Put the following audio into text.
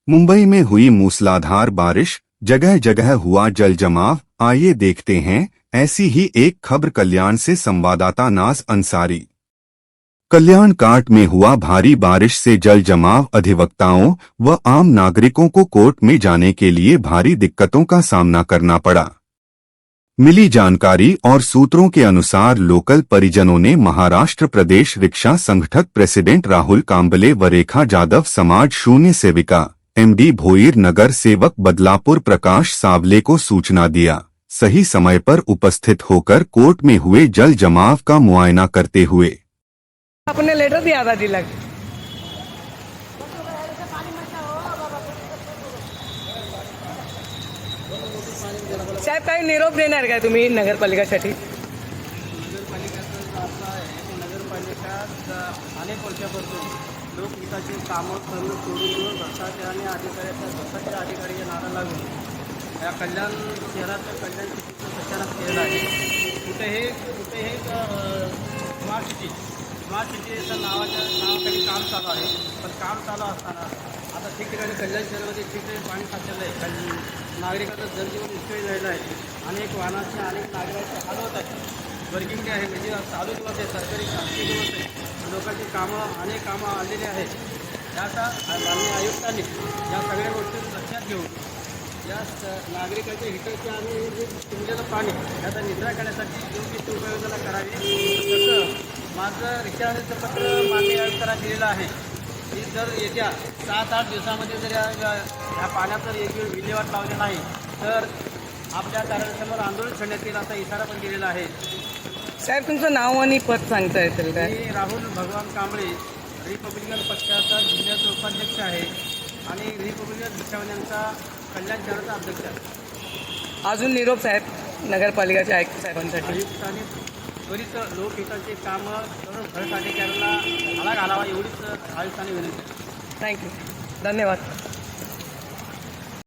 मुंबई में हुई मूसलाधार बारिश, जगह जगह हुआ जल जमाव। आइए देखते हैं ऐसी ही एक खबर कल्याण से संवाददाता नाज अंसारी। कल्याण काट में हुआ भारी बारिश से जल जमाव, अधिवक्ताओं व आम नागरिकों को कोर्ट में जाने के लिए भारी दिक्कतों का सामना करना पड़ा। मिली जानकारी और सूत्रों के अनुसार लोकल परिजनों ने महाराष्ट्र प्रदेश रिक्शा संगठक प्रेसिडेंट राहुल कांबले व रेखा जाधव समाज शून्य सेविका एमडी भोईर नगर सेवक बदलापुर प्रकाश सावले को सूचना दिया। सही समय पर उपस्थित होकर कोर्ट में हुए जल जमाव का मुआयना करते हुए आपने लेटर दिया था तिलक। साहेब काही निरोप देणार का तुम्ही नगरपालिकासाठी? नगरपालिकेचं असं आहे की नगरपालिका अनेक वर्षापासून लोकहिताची कामं करून सोडून भ्रष्टाचार आणि भ्रष्टाचार अधिकारीच्या नारा लागून या कल्याण शहराचं कल्याण सिटीचं संचालन केलेलं आहे। कुठेही स्मार्ट सिटीचं नावाखाली काम चालू आहे, पण काम चालू असताना आता ठिकठिकाणी कल्याण शहरामध्ये ठिकठिकाणी पाणी साचलेलं आहे। नागरिकांचं जनजीवन विस्कळीत झालेलं आहे। अनेक वाहनांचे अनेक नागरिकांचे हाल होत आहेत। वर्किंग डे आहे म्हणजे चालू दिवस आहे, सरकारी शासकीय दिवस आहे। लोकांची अनेक कामं आलेली आहेत। त्याचा माननीय आयुक्तांनी या सगळ्या गोष्टी लक्षात घेऊन या नागरिकांच्या हिताचे आणि जे तुंबलेलं पाणी याचा निचरा करण्यासाठी योग्य ती उपाययोजना करावी। तसं माझं रिक्षाचं पत्र माननीय आयुक्तांना दिलेलं आहे की जर येत्या 7-8 दिवसामध्ये जर ह्या पाण्याचं एक विल्हेवाट लावली नाही तर आपल्या कार्यालयासमोर आंदोलन छेडण्यात येईल असा इशारा पण दिलेला आहे। साहेब तुमचं नाव आणि पद सांगता येतील का? मी राहुल भगवान कांबळे रिपब्लिकन पक्षाचा जिल्ह्याचा उपाध्यक्ष आहे आणि रिपब्लिकन पक्षाचा कल्याण शहराचा अध्यक्ष आहे। अजून निरोप साहेब नगरपालिकाचे आयुक्त साहेबांसाठी? आयुक्तांनी त्वरित लोकहिताची कामं करून भ्रष्टाचाराला आळा घालावा एवढीच आयुक्तांनी विनंती. थँक्यू, धन्यवाद.